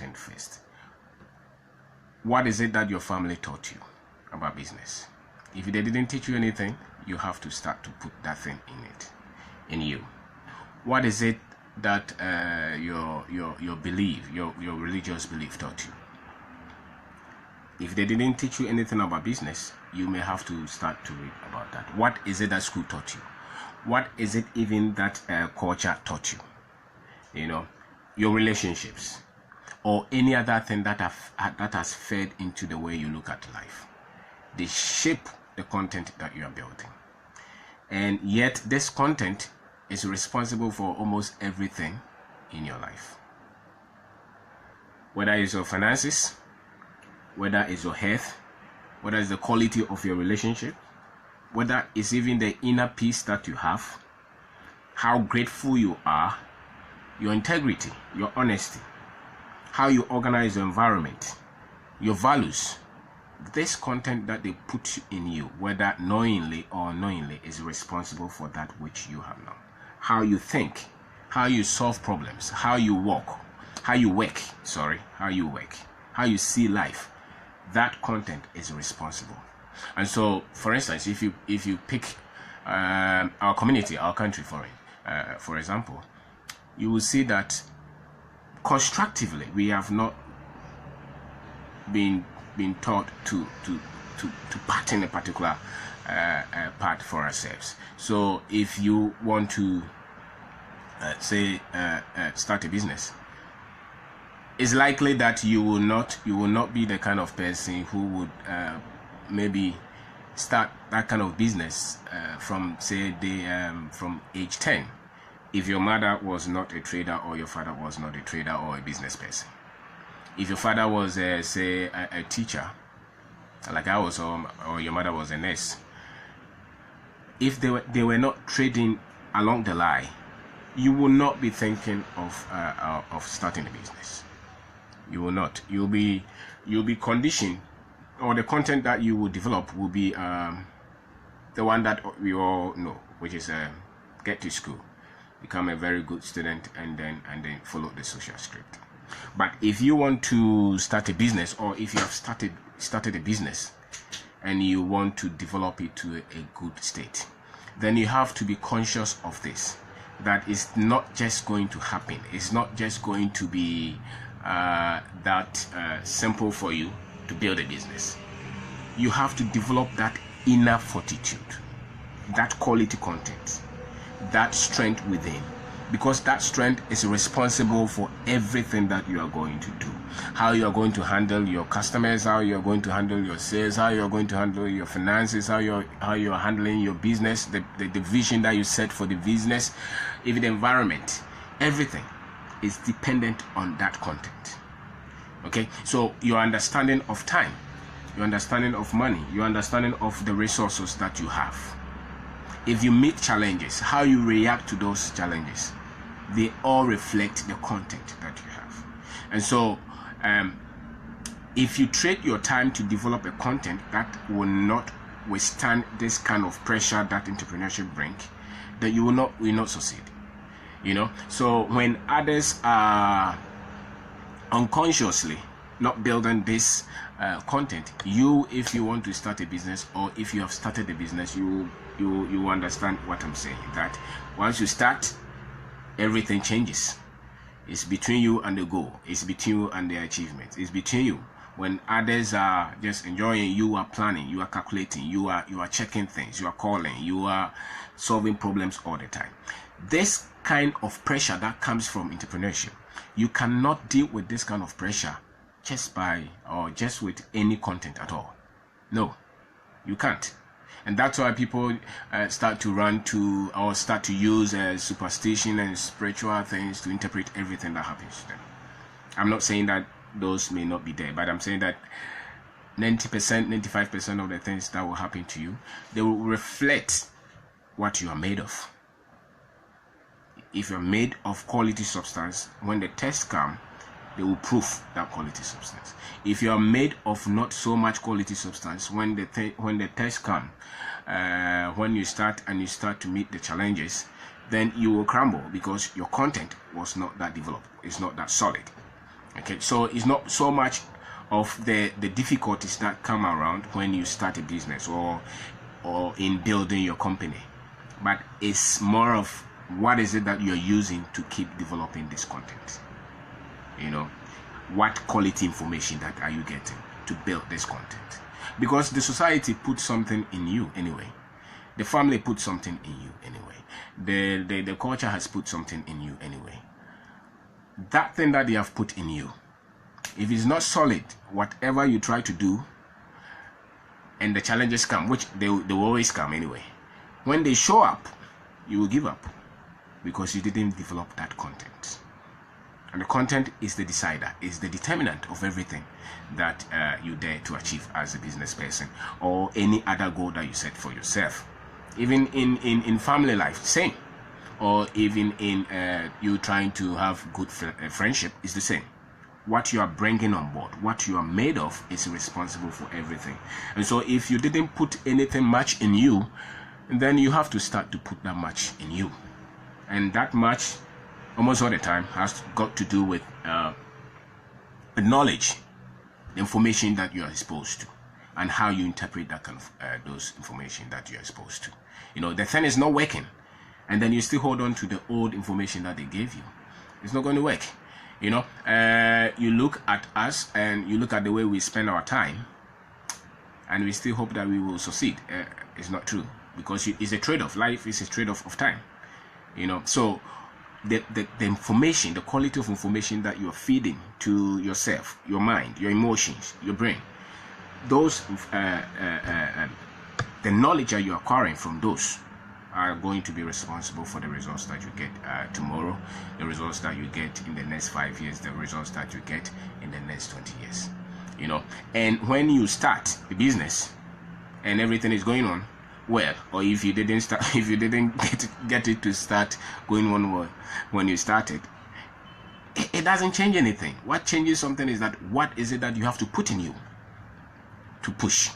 content first. What is it that your family taught you about business? If they didn't teach you anything, you have to start to put that thing in you. What is it that your belief, your religious belief taught you? If they didn't teach you anything about business, you may have to start to read about that. What is it that school taught you? What is it even that culture taught you? You know, your relationships, or any other thing that has fed into the way you look at life. They shape the content that you are building. And yet this content is responsible for almost everything in your life. Whether it's your finances, whether it's your health, whether it's the quality of your relationship, whether it's even the inner peace that you have, how grateful you are, your integrity, your honesty, how you organize your environment, your values. This content that they put in you, whether knowingly or unknowingly, is responsible for that which you have known. How you think, how you solve problems, how you work, how you see life. That content is responsible. And so, for instance, if you pick our community, our country, for example, you will see that constructively we have not been taught to pattern a particular path for ourselves. So if you want to start a business, it's likely that you will not be the kind of person who would maybe start that kind of business from age 10, if your mother was not a trader or your father was not a trader or a business person. If your father was a teacher, like I was, or your mother was a nurse, if they were not trading along the line, you will not be thinking of starting a business. You will not. You'll be conditioned, or the content that you will develop will be the one that we all know, which is get to school, become a very good student, and then follow the social script. But if you want to start a business, or if you have started a business and you want to develop it to a good state, then you have to be conscious of this, that it's not just going to happen. It's not just going to be that simple for you to build a business. You have to develop that inner fortitude, that quality content, that strength within, because that strength is responsible for everything that you are going to do. How you are going to handle your customers, how you are going to handle your sales, how you are going to handle your finances, how you are handling your business, the vision that you set for the business, even the environment, everything is dependent on that content. Okay, so your understanding of time, your understanding of money, your understanding of the resources that you have. If you meet challenges, how you react to those challenges, they all reflect the content that you have. And so if you trade your time to develop a content that will not withstand this kind of pressure that entrepreneurship brings, then you will not succeed. You know, so when others are unconsciously not building this content, if you want to start a business, or if you have started a business, you understand what I'm saying, that once you start, everything changes. It's between you and the goal. It's between you and the achievement. It's between you. When others are just enjoying, you are planning, you are calculating, you are checking things, you are calling, you are solving problems all the time. This kind of pressure that comes from entrepreneurship, you cannot deal with this kind of pressure just with any content at all. No, you can't. And that's why people start to use superstition and spiritual things to interpret everything that happens to them. I'm not saying that those may not be there, but I'm saying that 90%, 95% of the things that will happen to you, they will reflect what you are made of. If you're made of quality substance, when the tests come, they will prove that quality substance. If you are made of not so much quality substance, when the tests come, when you start to meet the challenges, then you will crumble, because your content was not that developed. It's not that solid. Okay, so it's not so much of the difficulties that come around when you start a business or in building your company, but it's more of what is it that you're using to keep developing this content. You know, what quality information that are you getting to build this content? Because the society puts something in you anyway, the family puts something in you anyway, the culture has put something in you anyway. That thing that they have put in you, if it's not solid, whatever you try to do, and the challenges come, which they will always come anyway, when they show up, you will give up because you didn't develop that content. And the content is the decider, is the determinant of everything that you dare to achieve as a business person or any other goal that you set for yourself. Even in family life, same. Or even in you trying to have good friendship is the same. What you are bringing on board, what you are made of, is responsible for everything. And so if you didn't put anything much in you, then you have to start to put that much in you. And that much, almost all the time, has got to do with the knowledge, the information that you are exposed to, and how you interpret that kind of those information that you are exposed to. You know, the thing is not working, and then you still hold on to the old information that they gave you. It's not going to work. You know, you look at us and you look at the way we spend our time, and we still hope that we will succeed. It's not true, because it's a trade-off. Life is a trade-off of time. You know, so the information, the quality of information that you're feeding to yourself, your mind, your emotions, your brain, those the knowledge that you're acquiring from those are going to be responsible for the results that you get tomorrow, the results that you get in the next 5 years, the results that you get in the next 20 years. You know, and when you start a business and everything is going on well, or if you didn't start, if you didn't get it to start going on well when you started, it doesn't change anything. What changes something is that what is it that you have to put in you to push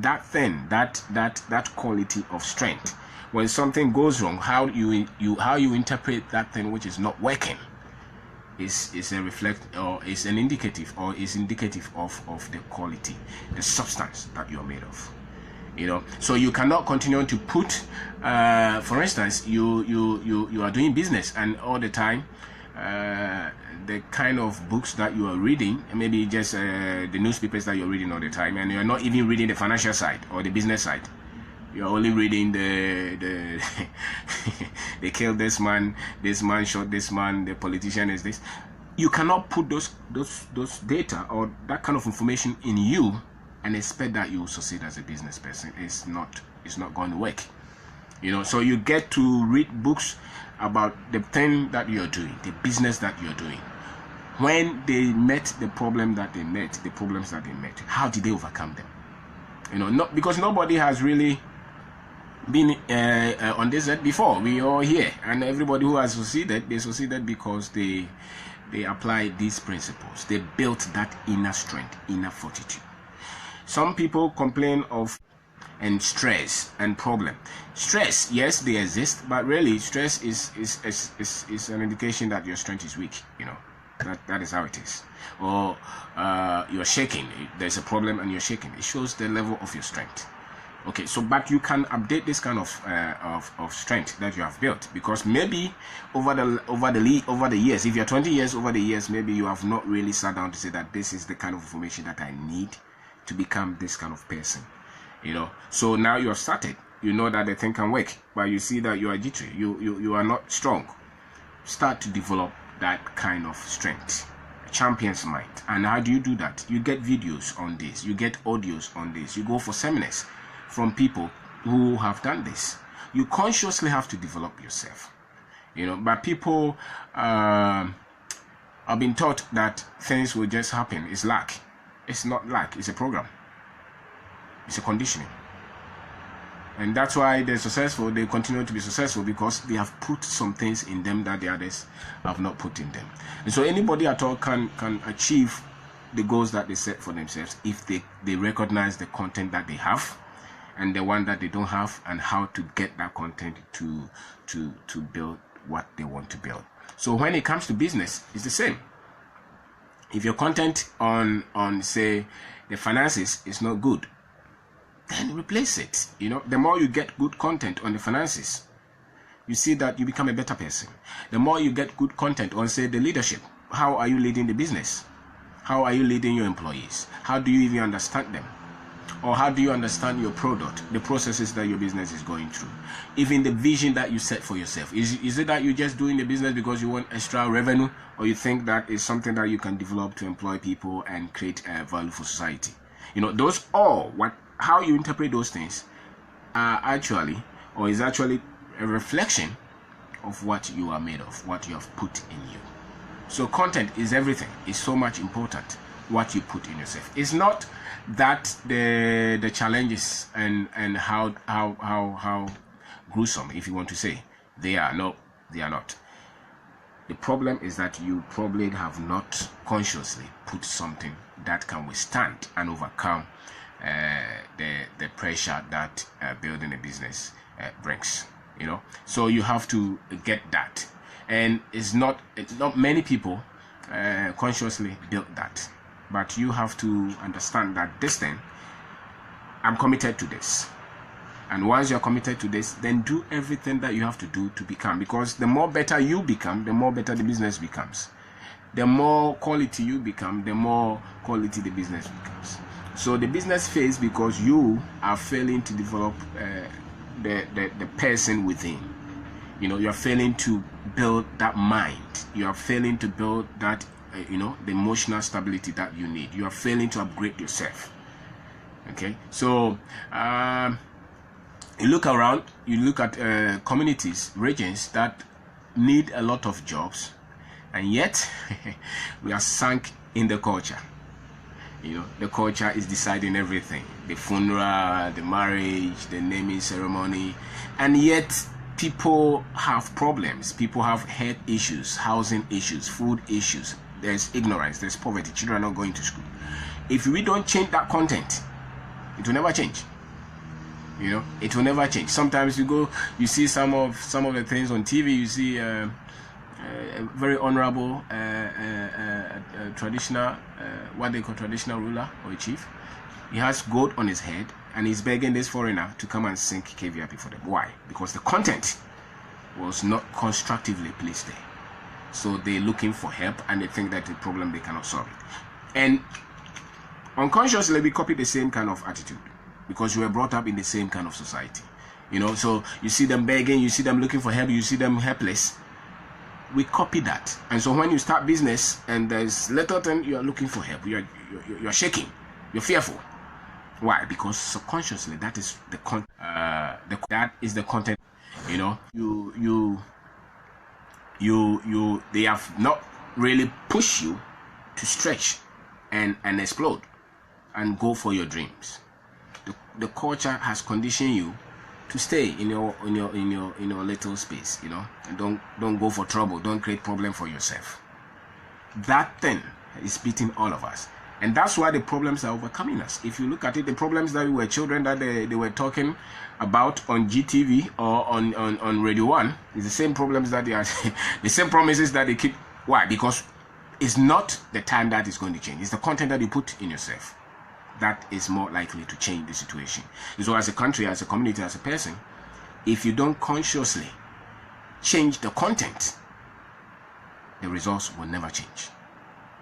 that thing, that quality of strength. When something goes wrong, how you interpret that thing which is not working is a reflect, or is an indicative, or is indicative of the quality, the substance that you're made of. You know, so you cannot continue to put, for instance, you are doing business, and all the time the kind of books that you are reading, maybe just the newspapers that you're reading all the time, and you're not even reading the financial side or the business side. You're only reading the they killed this man shot this man, the politician is this. You cannot put those data or that kind of information in you and expect that you will succeed as a business person. It's not going to work. You know, so you get to read books about the thing that you're doing, the business that you're doing. When they met the problems that they met, how did they overcome them? You know, not because nobody has really been on this earth before. We are here, and everybody who has succeeded, they succeeded because they applied these principles. They built that inner strength, inner fortitude. Some people complain of and stress and problem. Stress, yes, they exist, but really stress is an indication that your strength is weak. You know, that is how it is. Or you're shaking. There's a problem and you're shaking. It shows the level of your strength. Okay, so but you can update this kind of strength that you have built, because maybe over the years, if you're 20 years, over the years, maybe you have not really sat down to say that this is the kind of information that I need to become this kind of person. You know, so now you have started. You know that the thing can work, but you see that you are jittery. You are not strong. Start to develop that kind of strength, a champion's mind. And how do you do that? You get videos on this. You get audios on this. You go for seminars from people who have done this. You consciously have to develop yourself. You know, but people have been taught that things will just happen. It's luck. It's not luck. It's a program. It's a conditioning. And that's why they're successful. They continue to be successful because they have put some things in them that the others have not put in them. And so anybody at all can achieve the goals that they set for themselves if they recognize the content that they have and the one that they don't have, and how to get that content to build what they want to build. So when it comes to business, it's the same. If your content on say the finances is not good, then replace it. The more you get good content on the finances, you see that you become a better person. The more you get good content on, say, the leadership, how are you leading the business? How are you leading your employees? How do you even understand them? Or how do you understand your product, the processes that your business is going through? Even the vision that you set for yourself. Is it that you're just doing the business because you want extra revenue, or you think that is something that you can develop to employ people and create value for society? Those all, how you interpret those things is actually a reflection of what you are made of, what you have put in you. So content is everything. It's so much important what you put in yourself. It's not that the challenges and how gruesome, if you want to say, they are. No, they are not. The problem is that you probably have not consciously put something that can withstand and overcome the pressure that building a business brings. So you have to get that, and it's not many people consciously build that. But you have to understand that this thing, I'm committed to this. And once you're committed to this, then do everything that you have to do to become. Because the more better you become, the more better the business becomes. The more quality you become, the more quality the business becomes. So the business fails because you are failing to develop the person within. You're failing to build that mind. You are failing to build that the emotional stability that you need. You are failing to upgrade yourself. Okay, so you look around, you look at communities, regions that need a lot of jobs, and yet we are sunk in the culture. The culture is deciding everything: the funeral, the marriage, the naming ceremony, and yet people have problems. People have health issues, housing issues, food issues. There's ignorance, there's poverty, children are not going to school. If we don't change that content, it will never change. It will never change. Sometimes you see some of the things on TV. You see a very honorable traditional, what they call traditional ruler or a chief. He has gold on his head and he's begging this foreigner to come and sink KVIP for them. Why? Because the content was not constructively placed there. So they're looking for help and they think that the problem they cannot solve it. And unconsciously we copy the same kind of attitude because we were brought up in the same kind of society. So you see them begging, you see them looking for help, you see them helpless. We copy that. And so when you start business and there's little thing, you are looking for help, you're shaking, you're fearful. Why? Because subconsciously that is the content. They have not really pushed you to stretch and explode and go for your dreams. The culture has conditioned you to stay in your little space, and don't go for trouble, don't create problem for yourself. That thing is beating all of us, and that's why the problems are overcoming us. If you look at it, the problems that we were children that they were talking about on GTV or on Radio 1 is the same problems that they are the same promises that they keep. Why? Because it's not the time that is going to change, it's the content that you put in yourself that is more likely to change the situation. So as a country, as a community, as a person, if you don't consciously change the content, the results will never change.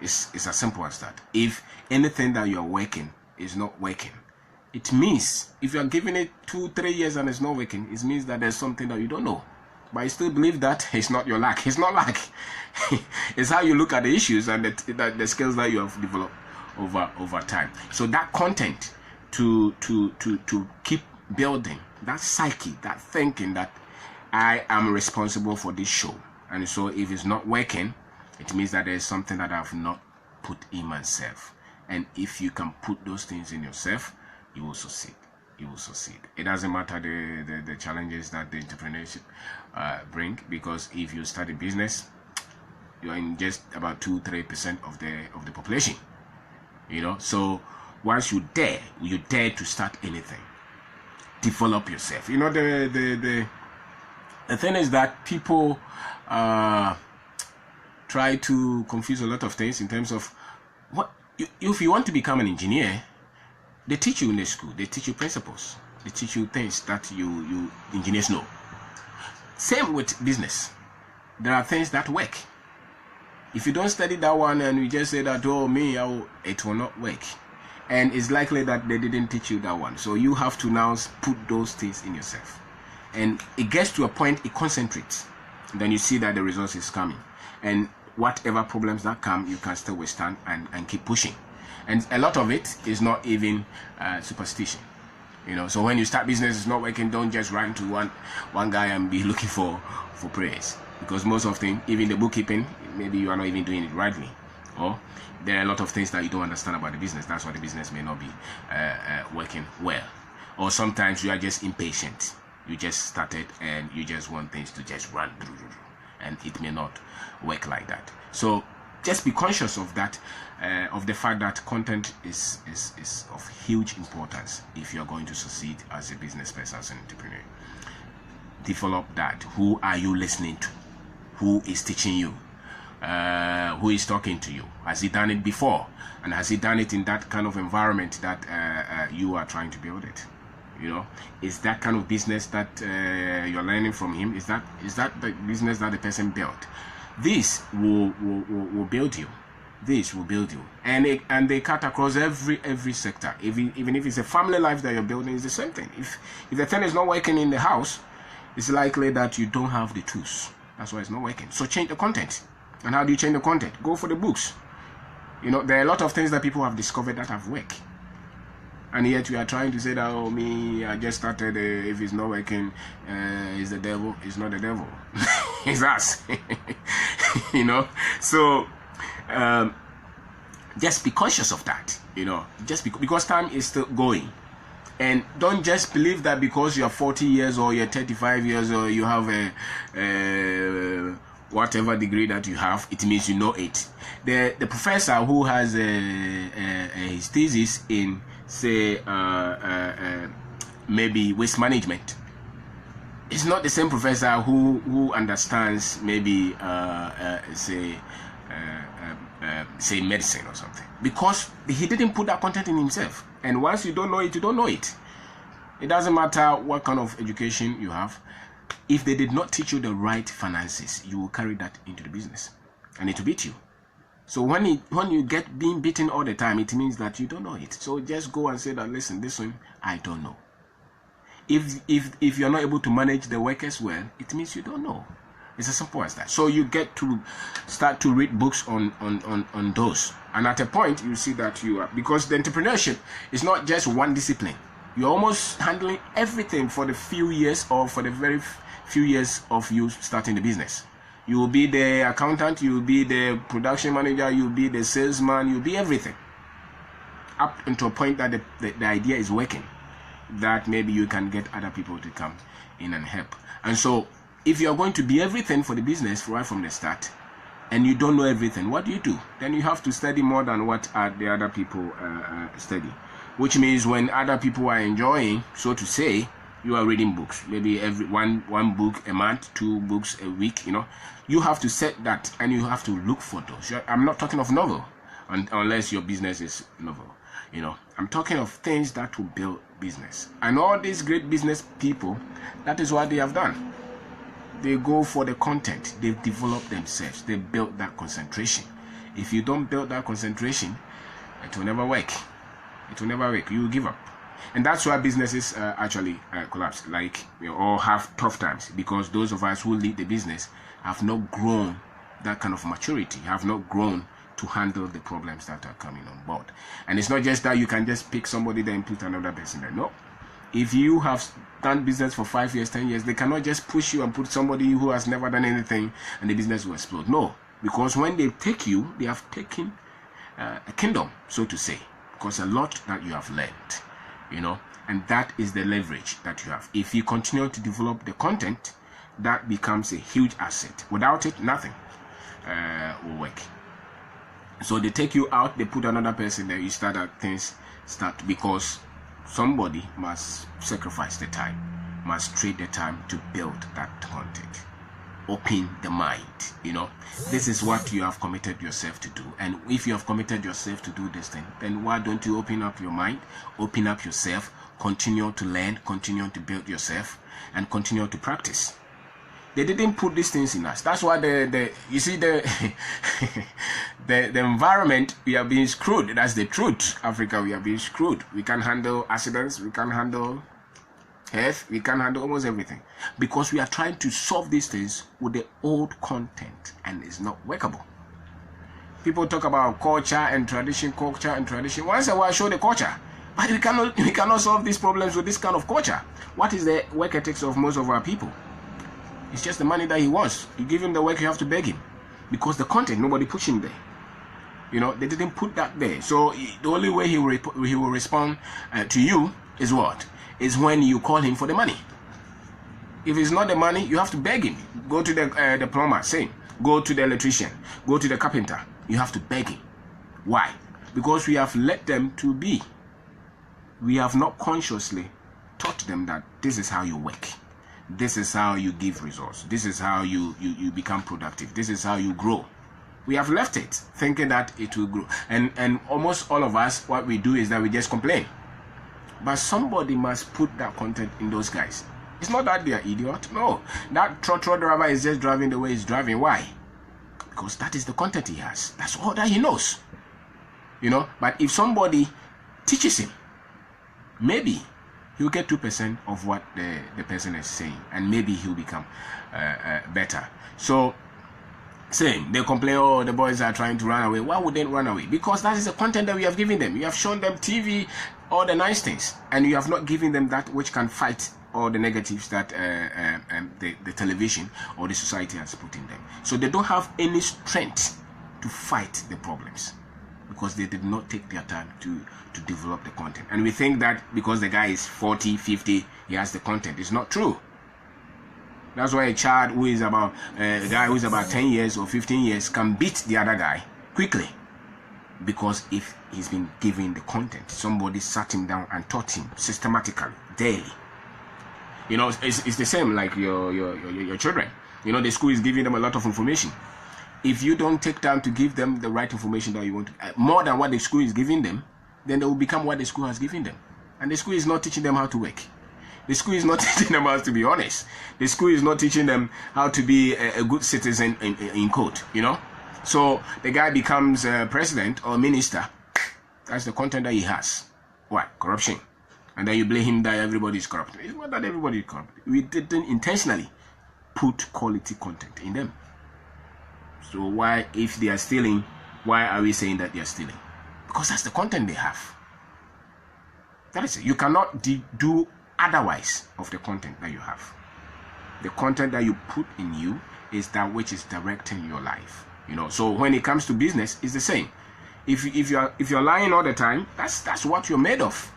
It's as simple as that. If anything that you're working is not working, it means if you're giving it 2-3 years and it's not working, it means that there's something that you don't know. But I still believe that it's not your lack. It's not lack. It's how you look at the issues and the skills that you have developed over time. So that content to keep building that psyche, that thinking that I am responsible for this show. And so if it's not working, it means that there's something that I've not put in myself. And if you can put those things in yourself, you will succeed. You will succeed. It doesn't matter the challenges that the entrepreneurship bring, because if you start a business, you are in just about 2-3% of the population. So once you dare to start anything, develop yourself. The thing is that people try to confuse a lot of things in terms of If you want to become an engineer, they teach you in the school. They teach you principles. They teach you things that you engineers know. Same with business. There are things that work. If you don't study that one and you just say that, oh, it will not work. And it's likely that they didn't teach you that one. So you have to now put those things in yourself. And it gets to a point, it concentrates. Then you see that the results is coming. And whatever problems that come, you can still withstand and keep pushing. And a lot of it is not even superstition. So when you start business, it's not working, don't just run to one guy and be looking for praise. Because most of things, even the bookkeeping, maybe you are not even doing it rightly. Or there are a lot of things that you don't understand about the business. That's why the business may not be working well. Or sometimes you are just impatient. You just started and you just want things to just run through. And it may not work like that. So just be conscious of that, of the fact that content is of huge importance if you're going to succeed as a business person, as an entrepreneur. Develop that. Who are you listening to? Who is teaching you? Who is talking to you? Has he done it before? And has he done it in that kind of environment that you are trying to build it? Is that kind of business that you're learning from him? Is that the business that the person built? This will build you. This will build you, and they cut across every sector. Even if it's a family life that you're building, it's the same thing. If the thing is not working in the house, it's likely that you don't have the tools. That's why it's not working. So change the content. And how do you change the content? Go for the books. There are a lot of things that people have discovered that have worked. And yet we are trying to say that, oh, I just started, if it's not working, it's the devil. It's not the devil. It's us. So just be conscious of that, just because time is still going. And don't just believe that because you're 40 years or you're 35 years or you have a whatever degree that you have, it means you know it. The professor who has his thesis in, say, maybe waste management, is not the same professor who understands maybe say medicine or something, because he didn't put that content in himself. And once you don't know it, you don't know it. It doesn't matter what kind of education you have. If they did not teach you the right finances, you will carry that into the business and it will beat you. So when you get being beaten all the time, it means that you don't know it. So just go and say that, listen, this one I don't know. If you're not able to manage the workers well, it means you don't know. It's as simple as that. So you get to start to read books on those. And at a point, you see that you are, because the entrepreneurship is not just one discipline. You're almost handling everything for the few years or for the very few years of you starting the business. You will be the accountant, you will be the production manager, you will be the salesman, you will be everything. Up until a point that the idea is working, that maybe you can get other people to come in and help. And so, if you're going to be everything for the business right from the start, and you don't know everything, what do? Then you have to study more than what the other people study. Which means when other people are enjoying, so to say, you are reading books. Maybe every one book a month, 2 books a week. You have to set that, and you have to look for those. I'm not talking of novel, unless your business is novel. I'm talking of things that will build business. And all these great business people, that is what they have done. They go for the content. They've developed themselves. They built that concentration. If you don't build that concentration, it will never work. It will never work. You will give up. And that's why businesses actually collapse, or have tough times, because those of us who lead the business have not grown that kind of maturity, have not grown to handle the problems that are coming on board. And it's not just that you can just pick somebody there and put another person there. No. If you have done business for 5 years, 10 years, they cannot just push you and put somebody who has never done anything and the business will explode. No. Because when they take you, they have taken a kingdom, so to say. Because a lot that you have learned, and that is the leverage that you have. If you continue to develop the content, that becomes a huge asset. Without it, nothing will work. So they take you out, they put another person there, you start because somebody must sacrifice the time, must trade the time to build that content. open the mind. This is what you have committed yourself to do. And if you have committed yourself to do this thing, then why don't you open up your mind, open up yourself, continue to learn, continue to build yourself, and continue to practice. They didn't put these things in us. That's why you see the environment, we are being screwed. That's the truth. Africa, we are being screwed. We can't handle accidents, we can't handle health, we can't handle almost everything, because we are trying to solve these things with the old content, and it's not workable. People talk about culture and tradition. Once in a while, show the culture, but we cannot solve these problems with this kind of culture. What is the work ethics of most of our people? It's just the money that he wants. You give him the work, you have to beg him, because the content, nobody push him there. They didn't put that there. So the only way he will respond to you is what? Is when you call him for the money. If it's not the money, you have to beg him. Go to the plumber, same. Go to the electrician. Go to the carpenter. You have to beg him. Why? Because we have let them to be. We have not consciously taught them that this is how you work. This is how you give results. This is how you become productive. This is how you grow. We have left it thinking that it will grow. And almost all of us, what we do is that we just complain. But somebody must put that content in those guys. It's not that they are idiot. No. That trotro driver is just driving the way he's driving. Why? Because that is the content he has. That's all that he knows. But if somebody teaches him, maybe he'll get 2% of what the person is saying, and maybe he'll become better. So, saying they complain, oh, the boys are trying to run away. Why would they run away? Because that is the content that we have given them. You have shown them TV, all the nice things, and you have not given them that which can fight all the negatives that the television or the society has put in them. So they don't have any strength to fight the problems, because they did not take their time to develop the content. And we think that because the guy is 40, 50, he has the content. It's not true. That's why a child who is about a guy who is about 10 years or 15 years can beat the other guy quickly, because if he's been given the content, somebody sat him down and taught him systematically, daily. It's the same like your children. The school is giving them a lot of information. If you don't take time to give them the right information that you want, more than what the school is giving them, then they will become what the school has given them. And the school is not teaching them how to work. The school is not teaching them how to be honest. The school is not teaching them how to be a good citizen in quote, So the guy becomes president or minister. That's the content that he has. What? Corruption. And then you blame him that everybody is corrupt. It's not that everybody is corrupt. We didn't intentionally put quality content in them. So why, if they are stealing, why are we saying that they are stealing? Because that's the content they have. That is it. You cannot do otherwise of the content that you have. The content that you put in you is that which is directing your life. So when it comes to business, it's the same. If you're lying all the time, that's what you're made of.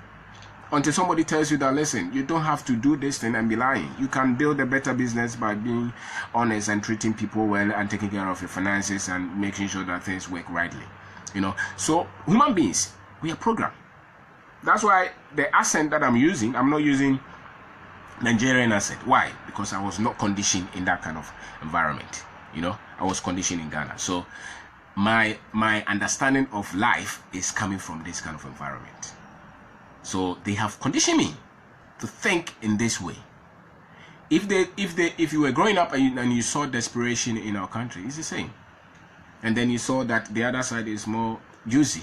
Until somebody tells you that, listen, you don't have to do this thing and be lying. You can build a better business by being honest and treating people well and taking care of your finances and making sure that things work rightly. So human beings, we are programmed. That's why the accent that I'm using, I'm not using Nigerian accent. Why? Because I was not conditioned in that kind of environment. I was conditioned in Ghana. So my understanding of life is coming from this kind of environment. So they have conditioned me to think in this way. If you were growing up and you saw desperation in our country, it's the same. And then you saw that the other side is more juicy,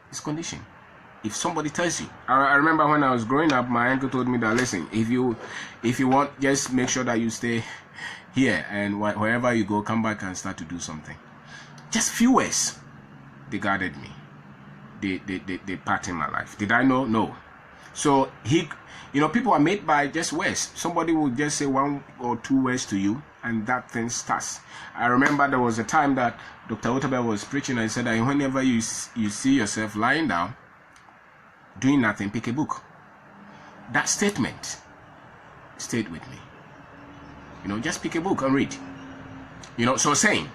it's conditioned. If somebody tells you, I remember when I was growing up, my uncle told me that, listen, if you want, just make sure that you stay here, and wherever you go, come back and start to do something. Just few words, they guarded me. They part in my life. Did I know? No. So people are made by just words. Somebody will just say one or two words to you, and that thing starts. I remember there was a time that Dr. Otabe was preaching, and he said that whenever you see yourself lying down, doing nothing, pick a book. That statement stayed with me. Just pick a book and read. So saying,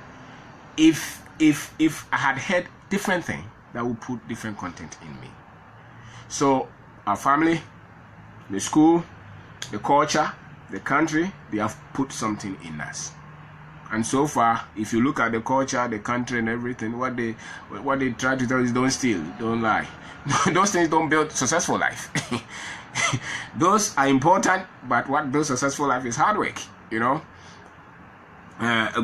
if I had heard different thing, that would put different content in me. So our family, the school, the culture, the country, they have put something in us. And so far, if you look at the culture, the country, and everything, what they try to tell is don't steal, don't lie. Those things don't build successful life. Those are important, but what builds successful life is hard work.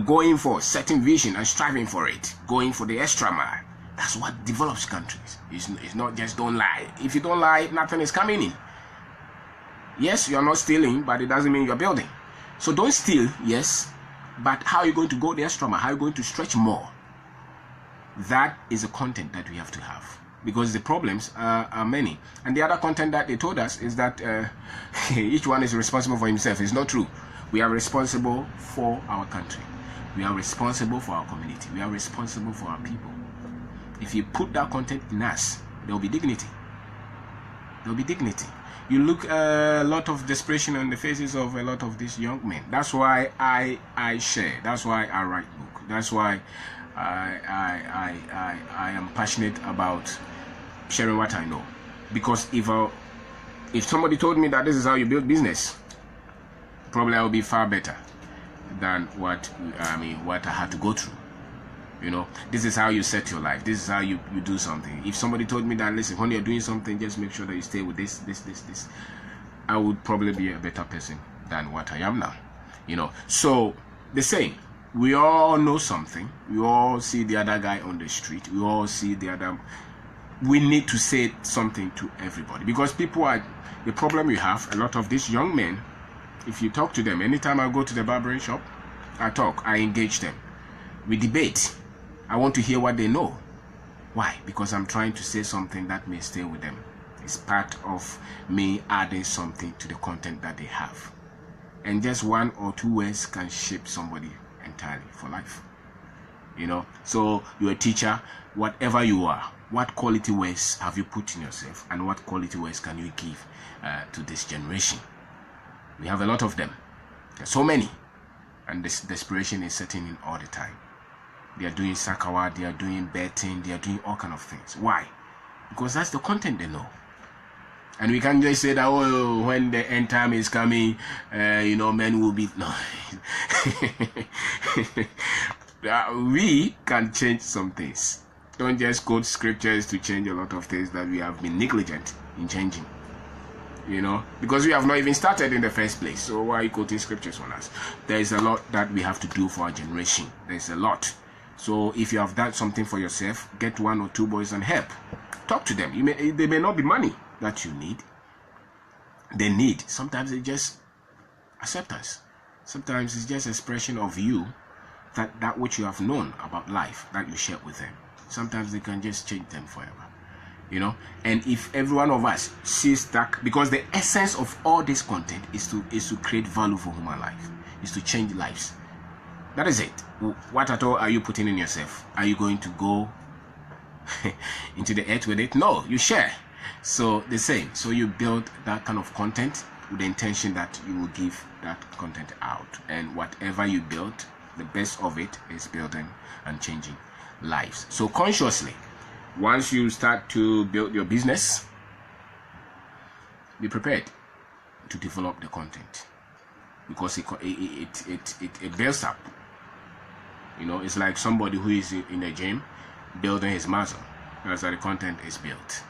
Going for certain vision and striving for it, going for the extra mile. That's what develops countries. It's not just don't lie. If you don't lie, nothing is coming in. Yes, you're not stealing, but it doesn't mean you're building. So don't steal, yes, but how are you going to go the extra mile? How are you going to stretch more? That is the content that we have to have, because the problems are many. And the other content that they told us is that each one is responsible for himself. It's not true. We are responsible for our country. We are responsible for our community. We are responsible for our people. If you put that content in us, there will be dignity. There will be dignity. You look a lot of desperation on the faces of a lot of these young men. That's why I share. That's why I write book. That's why I am passionate about sharing what I know. Because if somebody told me that this is how you build business, probably I will be far better than what I had to go through. This is how you set your life. This is how you do something. If somebody told me that, listen, when you're doing something, just make sure that you stay with this, I would probably be a better person than what I am now. So the same. We all know something. We all see the other guy on the street. We all see the other. We need to say something to everybody, because people are the problem. We have a lot of these young men. If you talk to them, anytime I go to the barbering shop, I engage them. We debate. I want to hear what they know. Why? Because I'm trying to say something that may stay with them. It's part of me adding something to the content that they have. And just one or two words can shape somebody entirely for life. So you're a teacher, whatever you are, what quality words have you put in yourself, and what quality words can you give to this generation? We have a lot of them. There's so many. And this desperation is setting in all the time. They are doing sakawa, they are doing betting, they are doing all kind of things. Why? Because that's the content they know. And we can't just say that, when the end time is coming, men will be... No. We can change some things. Don't just quote scriptures to change a lot of things that we have been negligent in changing. Because we have not even started in the first place. So why are you quoting scriptures on us? There is a lot that we have to do for our generation. There's a lot. So if you have done something for yourself, get one or two boys and help. Talk to them. They may not be money that you need. They need. Sometimes it's just acceptance. Sometimes it's just expression of you, that which you have known about life that you share with them. Sometimes they can just change them forever. And if every one of us sees that, because the essence of all this content is to create value for human life, is to change lives. That is it. What at all are you putting in yourself? Are you going to go into the earth with it? No, you share. So the same. So you build that kind of content with the intention that you will give that content out. And whatever you build, the best of it is building and changing lives. So consciously, once you start to build your business, be prepared to develop the content, because it builds up. It's like somebody who is in a gym building his muscle. That's how the content is built.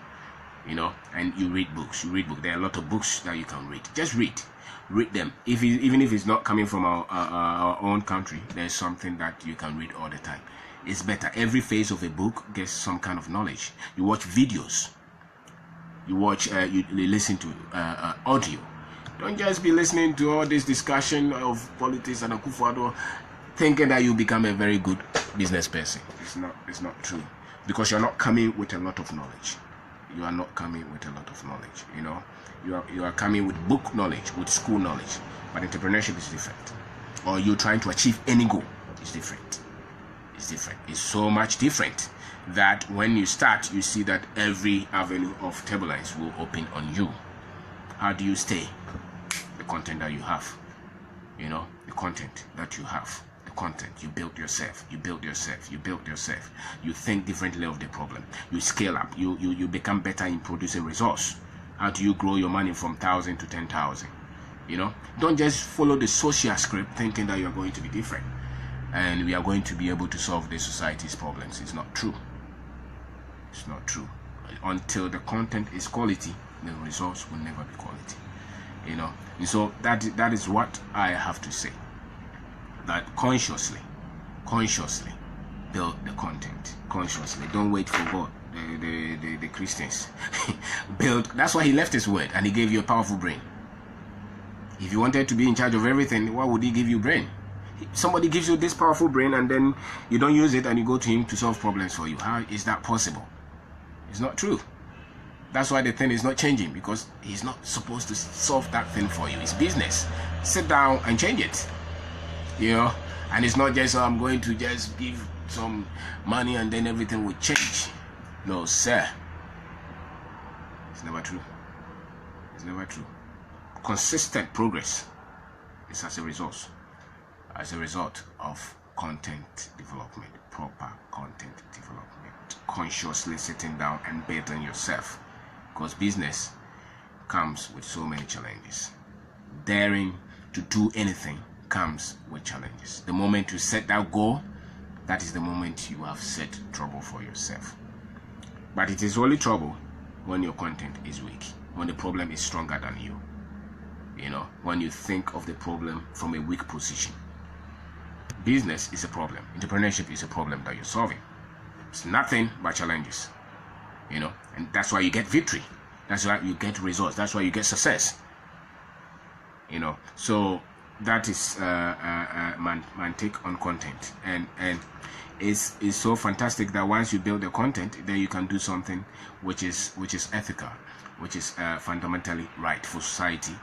And you read books. There are a lot of books that you can read. Just read them. Even if it's not coming from our own country, there's something that you can read all the time. It's better. Every phase of a book gets some kind of knowledge. You watch videos. You listen to audio. Don't just be listening to all this discussion of politics and Akufo-Addo thinking that you become a very good business person. It's not true, because you're not coming with a lot of knowledge. You are not coming with a lot of knowledge. You are coming with book knowledge, with school knowledge. But entrepreneurship is different. Or you're trying to achieve any goal. It's different. It's so much different that when you start, you see that every avenue of turbulence will open on you. How do you stay? The content that you have. The content that you have. The content. You build yourself. You think differently of the problem. You scale up. You become better in producing results. How do you grow your money from 1,000 to 10,000? Don't just follow the social script thinking that you're going to be different. and we are going to be able to solve the society's problems. It's not true. It's not true. Until the content is quality, the results will never be quality. And so that is what I have to say. That consciously build the content. Consciously, don't wait for God. The Christians build. That's why He left His word and He gave you a powerful brain. If you wanted to be in charge of everything, why would He give you brain? Somebody gives you this powerful brain and then you don't use it and you go to Him to solve problems for you. How is that possible? It's not true. That's why the thing is not changing, because He's not supposed to solve that thing for you. It's business. Sit down and change it. And it's not just, I'm going to just give some money and then everything will change. No, sir. It's never true. It's never true. Consistent progress is as a result of content development, proper content development, consciously sitting down and building yourself, because business comes with so many challenges. Daring to do anything comes with challenges. The moment you set that goal, that is the moment you have set trouble for yourself. But it is only trouble when your content is weak, when the problem is stronger than you. When you think of the problem from a weak position. Business is a problem. Entrepreneurship is a problem that you're solving. It's nothing but challenges. And that's why you get victory. That's why you get results. That's why you get success. So that is my take on content. And it's so fantastic that once you build the content, then you can do something which is ethical, which is fundamentally right for society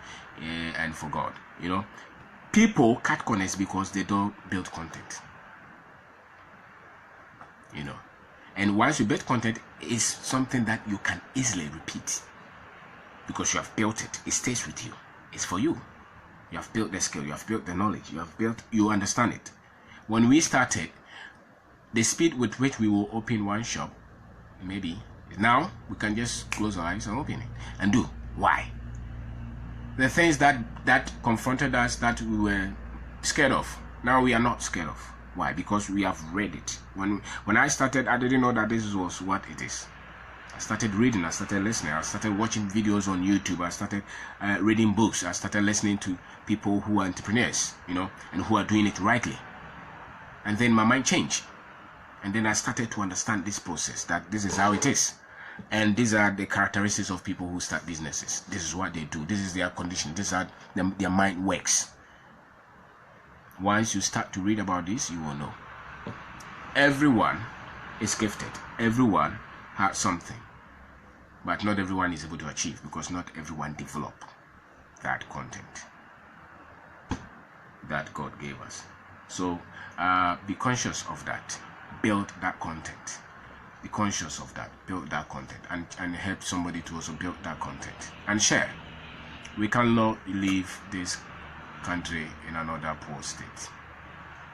and for God. People cut corners because they don't build content. And once you build content, it's something that you can easily repeat because you have built it. It stays with you. It's for you. You have built the skill. You have built the knowledge. You understand it. When we started, the speed with which we will open one shop, maybe now we can just close our eyes and open it and do. Why? The things that confronted us, that we were scared of, now we are not scared of. Why? Because we have read it. When I started, I didn't know that this was what it is. I started reading, I started listening, I started watching videos on YouTube, I started reading books, I started listening to people who are entrepreneurs, and who are doing it rightly. And then my mind changed. And then I started to understand this process, that this is how it is. And these are the characteristics of people who start businesses. This is what they do. This is their condition. This is how their mind works. Once you start to read about this, you will know. Everyone is gifted. Everyone has something. But not everyone is able to achieve, because not everyone develop that content that God gave us. So be conscious of that. Build that content. Be conscious of that. Build that content and help somebody to also build that content and share. We cannot leave this country in another poor state,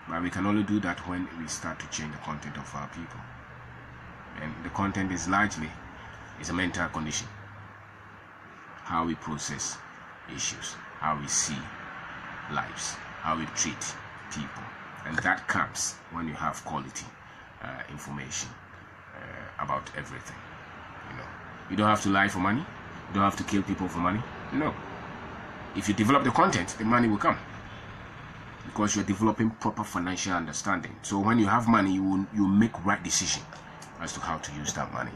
but we can only do that when we start to change the content of our people. And the content is largely a mental condition. How we process issues, how we see lives, how we treat people, and that comes when you have quality information about everything. You don't have to lie for money. You don't have to kill people for money. No. If you develop the content, the money will come, because you're developing proper financial understanding. So when you have money, you make right decision as to how to use that money.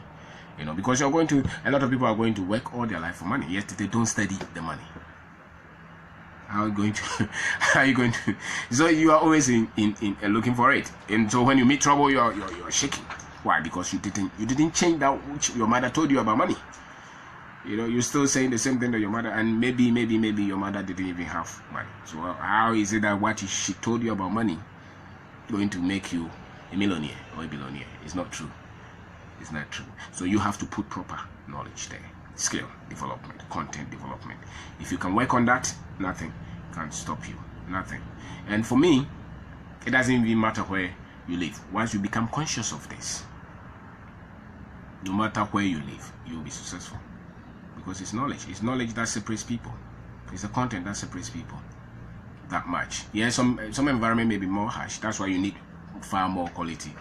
Because a lot of people are going to work all their life for money, yet they don't study the money. How are you going to so you are always in looking for it, and so when you meet trouble, you're shaking. Why? Because you didn't change that which your mother told you about money. You're still saying the same thing to your mother, and maybe your mother didn't even have money. So how is it that what she told you about money going to make you a millionaire or a billionaire? It's not true. It's not true. So you have to put proper knowledge there. Skill development, content development. If you can work on that, nothing can stop you. Nothing. And for me, it doesn't even matter where you live. Once you become conscious of this, no matter where you live, you'll be successful. Because it's knowledge. It's knowledge that separates people. It's the content that separates people. that much. Yeah, some environment may be more harsh. That's why you need far more quality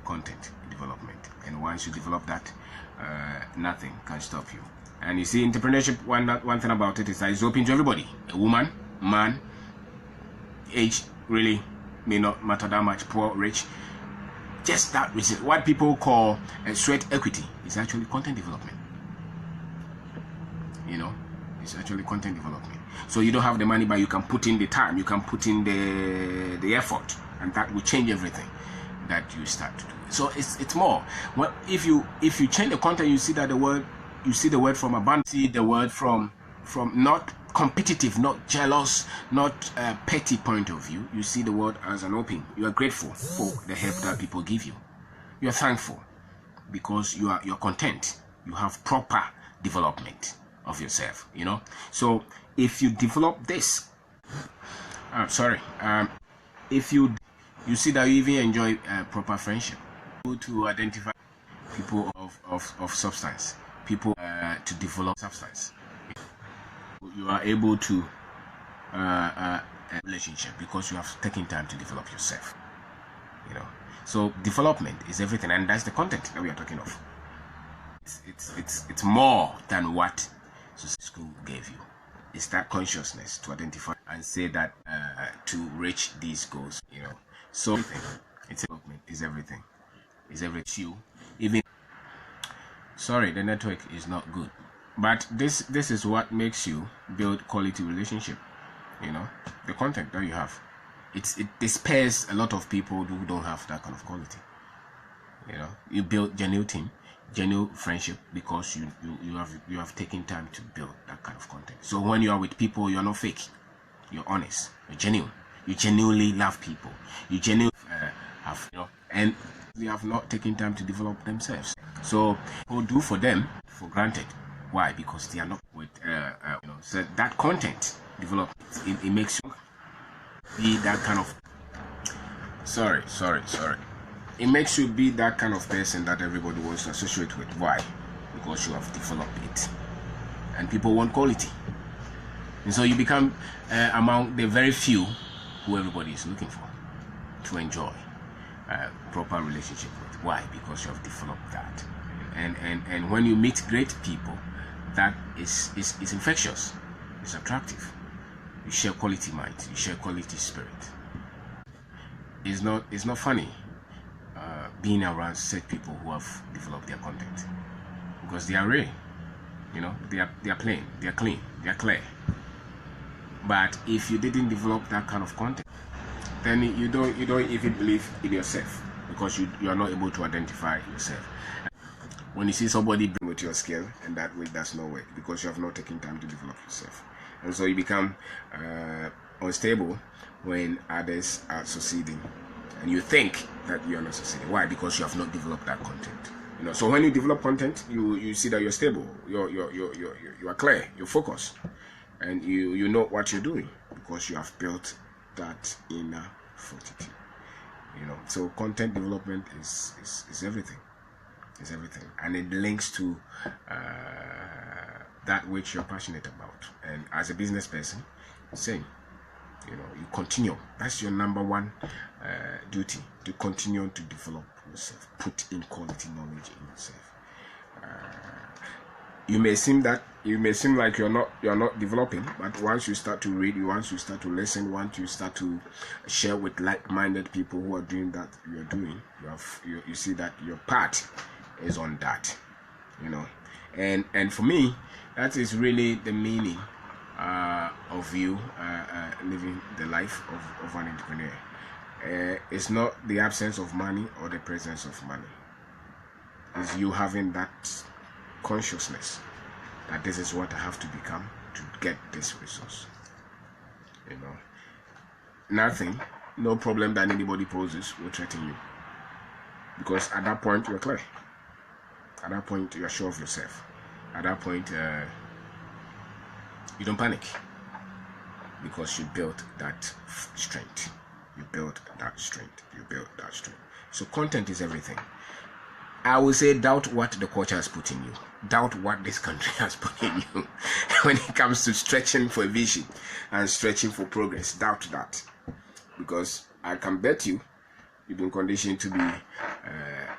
content development. And once you develop that, nothing can stop you. And you see, entrepreneurship, one thing about it is that it's open to everybody. A woman, man, age really may not matter that much, poor, rich. Just that, which is what people call sweat equity, is actually content development. You know, it's actually content development. So you don't have the money, but you can put in the time, you can put in the effort, and that will change everything that you start to do. So it's more. Well, if you change the content, you see that the word from abundance, see the word from not competitive, not jealous, not a petty point of view. You see the word as an open. You are grateful for the help that people give you. You are thankful because you're content. You have proper development of yourself, you know. So if you develop this, if you see that you even enjoy proper friendship, to identify people of substance, people to develop substance, you are able to a relationship because you have taken time to develop yourself, you know. So development is everything, and that's the content that we are talking of. It's more than what school gave you. It's that consciousness to identify and say that to reach these goals, you know. So it's development is everything. Is everything. You even sorry, the network is not good, but this is what makes you build quality relationship. You know, the content that you have, it despairs a lot of people who don't have that kind of quality. You know, you build genuine team, genuine friendship because you have taken time to build that kind of content. So when you are with people, you are not fake, you're honest, you're genuine, you genuinely love people, you genuinely have, you know, and they have not taken time to develop themselves. So people do for them for granted. Why? Because they are not with you know. So that content development, it makes you be that kind of sorry. It makes you be that kind of person that everybody wants to associate with. Why? Because you have developed it, and people want quality, and so you become among the very few who everybody is looking for to enjoy proper relationship with. Why? Because you have developed that, and when you meet great people, that is infectious, it's attractive. You share quality mind, you share quality spirit. It's not funny being around such people who have developed their content, because they are real, you know. They are plain, they are clean, they are clear. But if you didn't develop that kind of content, then you don't even believe in yourself, because you are not able to identify yourself. When you see somebody bring with your skill, and that way does not work, because you have not taken time to develop yourself, and so you become unstable when others are succeeding, and you think that you are not succeeding. Why? Because you have not developed that content. You know. So when you develop content, you see that you're stable, you are clear, you're focused, and you know what you're doing, because you have built that inner fortitude. You know. So content development is everything. It's everything, and it links to that which you're passionate about. And as a business person, same. You know, you continue. That's your number one duty, to continue to develop yourself, put in quality knowledge in yourself. You may seem like you're not developing, but once you start to read, once you start to listen, once you start to share with like-minded people who are doing that you're doing, you see that your part is on that, you know. And for me, that is really the meaning of you living the life of an entrepreneur. It's not the absence of money or the presence of money. It's you having that consciousness that this is what I have to become to get this resource. You know, nothing, no problem that anybody poses will threaten you, because at that point you're clear. At that point you're sure of yourself. At that point you don't panic, because you built that strength. You built that strength. So content is everything. I will say doubt what the culture has put in you. Doubt what this country has put in you. When it comes to stretching for a vision and stretching for progress, doubt that. Because I can bet you've been conditioned to be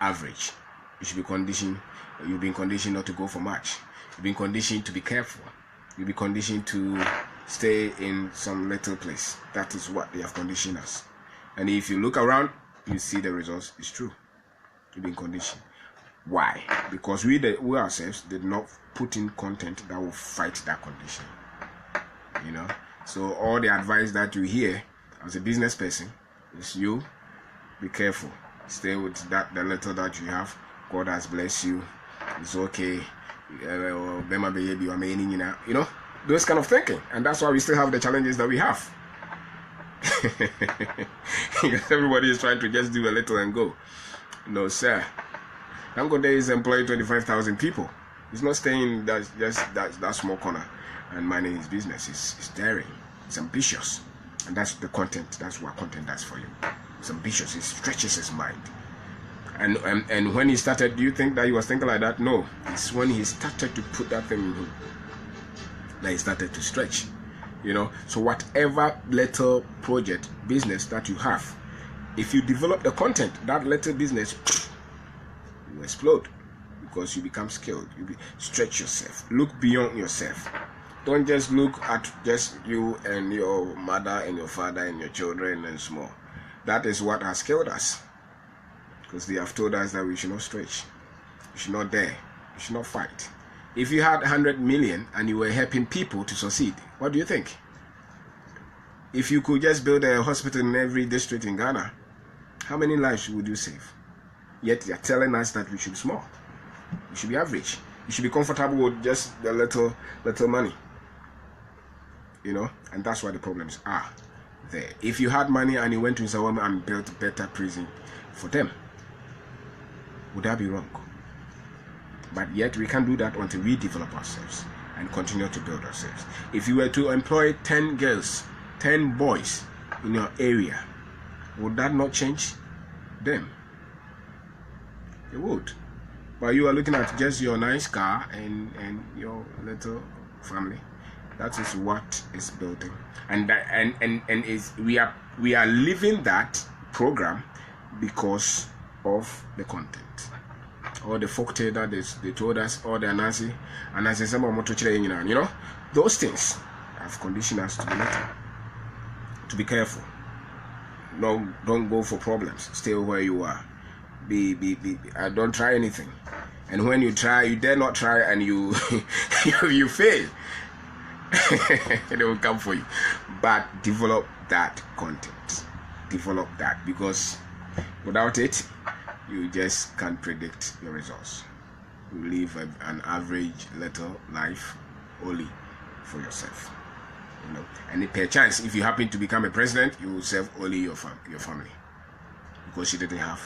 average. You've been conditioned not to go for much. You've been conditioned to be careful. You've been conditioned to stay in some little place. That is what they have conditioned us. And if you look around, you see the results. It's true. You've been conditioned. Why? Because we ourselves did not put in content that will fight that condition. You know? So all the advice that you hear as a business person is you be careful. Stay with the little that you have. God has blessed you. It's okay. You know, those kind of thinking. And that's why we still have the challenges that we have. Everybody is trying to just do a little and go. No, sir. Dangote is employing 25,000 people. He's not staying that small corner and minding his business. It's daring. It's ambitious. And that's the content. That's what content does for you. It's ambitious. It stretches his mind. And when he started, do you think that he was thinking like that? No. It's when he started to put that thing in him that he started to stretch. You know, so whatever little project, business that you have, if you develop the content, that little business, you explode because you become skilled. Stretch yourself. Look beyond yourself. Don't just look at just you and your mother and your father and your children and small. That is what has killed us. Because they have told us that we should not stretch. We should not dare. We should not fight. If you had 100 million and you were helping people to succeed, what do you think? If you could just build a hospital in every district in Ghana, how many lives would you save? Yet they are telling us that we should be small. We should be average. You should be comfortable with just the little money. You know, and that's why the problems are there. If you had money and you went to Nsawam and built a better prison for them, would that be wrong? But yet we can't do that until we develop ourselves and continue to build ourselves. If you were to employ 10 girls, 10 boys in your area, would that not change them? It would. But you are looking at just your nice car and your little family. That is what is building, and is we are living that program because of the content, or the folktale that they told us, or the anansi some you know, those things have conditioned us to be little, to be careful. No, don't go for problems. Stay where you are. Don't try anything, and when you try, you dare not try, and you you fail. They will come for you. But develop that content. Develop that, because without it, you just can't predict your results. You live an average little life only for yourself. You know, and per chance, if you happen to become a president, you will serve only your family, because you didn't have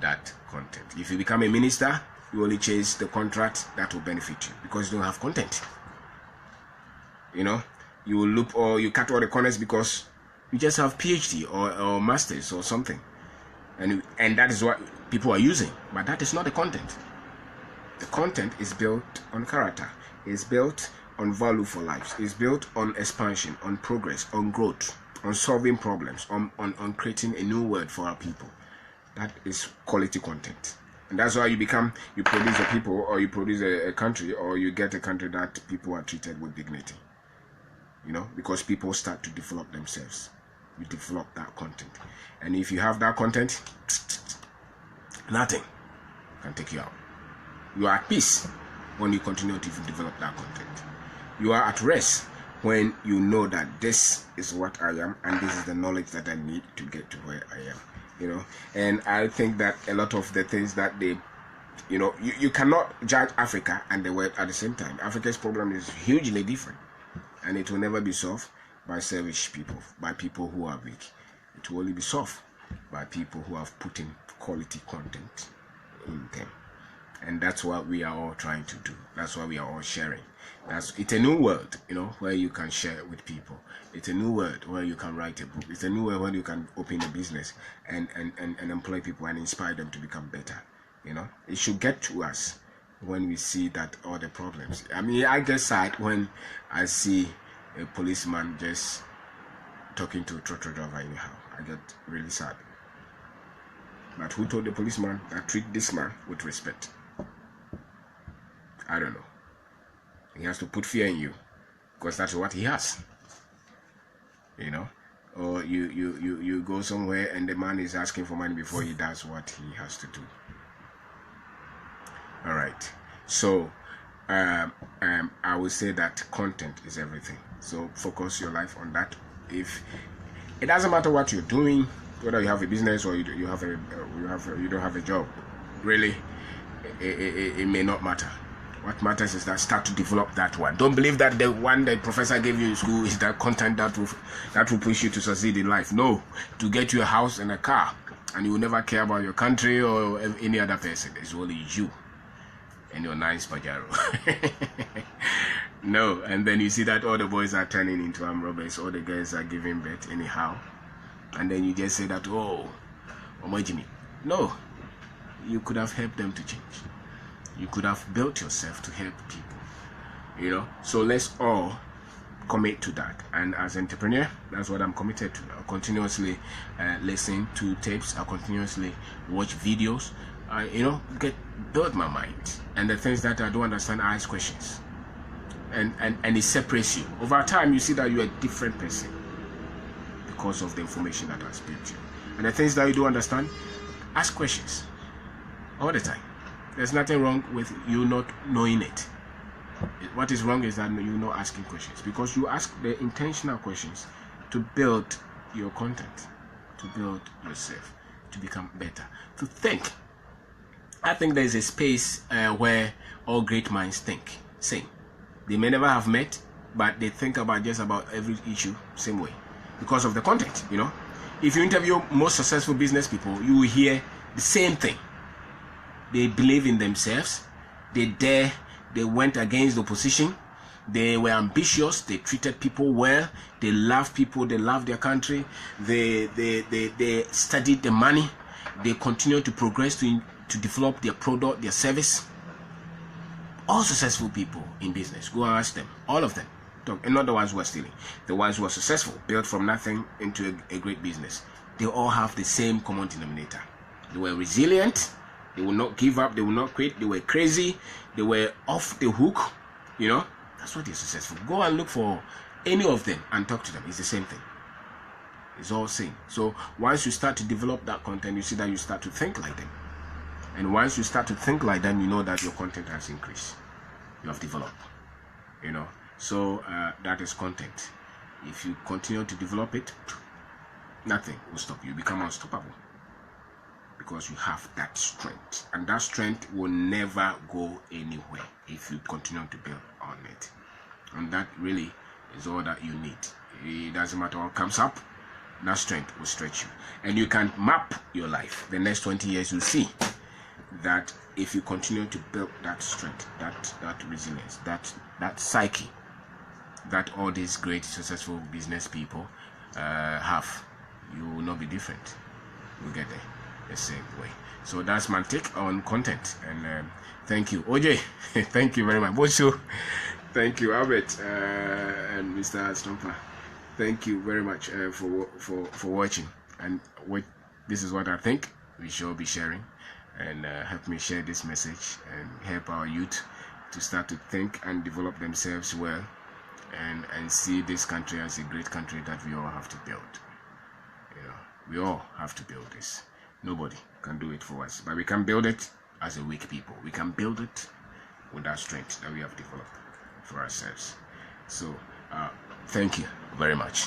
that content. If you become a minister, you only chase the contract that will benefit you, because you don't have content. You know, you will loop or you cut all the corners because you just have PhD or masters or something, and that is what people are using. But that is not the content. The content is built on character, is built on value for lives, is built on expansion, on progress, on growth, on solving problems, on creating a new world for our people. That is quality content. And that's why you produce a people, or you produce a country, or you get a country that people are treated with dignity. You know, because people start to develop themselves. You develop that content. And if you have that content, nothing can take you out. You are at peace when you continue to develop that content. You are at rest when you know that this is what I am, and this is the knowledge that I need to get to where I am. You know, and I think that a lot of the things that you cannot judge Africa and the world at the same time. Africa's problem is hugely different. And it will never be solved by selfish people, by people who are weak. It will only be solved by people who have put in quality content in them. And that's what we are all trying to do. That's what we are all sharing. It's a new world, you know, where you can share with people. It's a new world where you can write a book. It's a new world where you can open a business and employ people and inspire them to become better. You know, it should get to us when we see that all the problems. I mean, I get sad when I see a policeman just talking to a trotro driver anyhow. I get really sad. But who told the policeman that treat this man with respect? I don't know. He has to put fear in you because that's what he has. You know, or you go somewhere and the man is asking for money before he does what he has to do. All right. So I would say that content is everything. So focus your life on that. If it doesn't matter what you're doing, whether you have a business or you don't have a job, really, it may not matter. What matters is that start to develop that one. Don't believe that the one the professor gave you in school is that content that will push you to succeed in life. No, to get you a house and a car, and you will never care about your country or any other person. It's only you and your nice Pajaro. No, and then you see that all the boys are turning into armed robbers, all the girls are giving birth anyhow, and then you just say that, oh my Jimmy. No, you could have helped them to change. You could have built yourself to help people, you know. So let's all commit to that. And as an entrepreneur, that's what I'm committed to. I'll continuously listen to tapes. I'll continuously watch videos. You know, build my mind. And the things that I don't understand, I ask questions. And it separates you. Over time, you see that you're a different person because of the information that has built you. And the things that you do understand, ask questions all the time. There's nothing wrong with you not knowing it. What is wrong is that you're not asking questions, because you ask the intentional questions to build your content, to build yourself, to become better, to think. I think there's a space where all great minds think same. They may never have met, but they think about just about every issue same way because of the content, you know. If you interview most successful business people, you will hear the same thing. They believe in themselves. They went against the opposition. They were ambitious. They treated people well. They love people. They love their country. They studied the money. They continue to progress to develop their product, their service. All successful people in business, go and ask them. All of them. And not the ones who are stealing. The ones who are successful, built from nothing into a great business. They all have the same common denominator. They were resilient. They will not give up. They will not quit. They were crazy. They were off the hook. You know, that's what is successful. Go and look for any of them and talk to them. It's the same thing. It's all same. So once you start to develop that content, you see that you start to think like them. And once you start to think like them, you know that your content has increased. You have developed. You know, so that is content. If you continue to develop it, nothing will stop you. You become unstoppable. Because you have that strength, and that strength will never go anywhere if you continue to build on it. And that really is all that you need. It doesn't matter what comes up, that strength will stretch you. And you can map your life. The next 20 years, you'll see that if you continue to build that strength, that resilience, that psyche that all these great successful business people have, you will not be different. You'll get there the same way. So that's my take on content. And thank you, OJ. Thank you very much, Bocho. Thank you, Albert, and Mr. Stomper. Thank you very much for watching. And this is what I think we should be sharing. And help me share this message and help our youth to start to think and develop themselves well, and see this country as a great country that we all have to build. You know, we all have to build this. Nobody can do it for us, but we can build it as a weak people. We can build it with that strength that we have developed for ourselves. So thank you very much.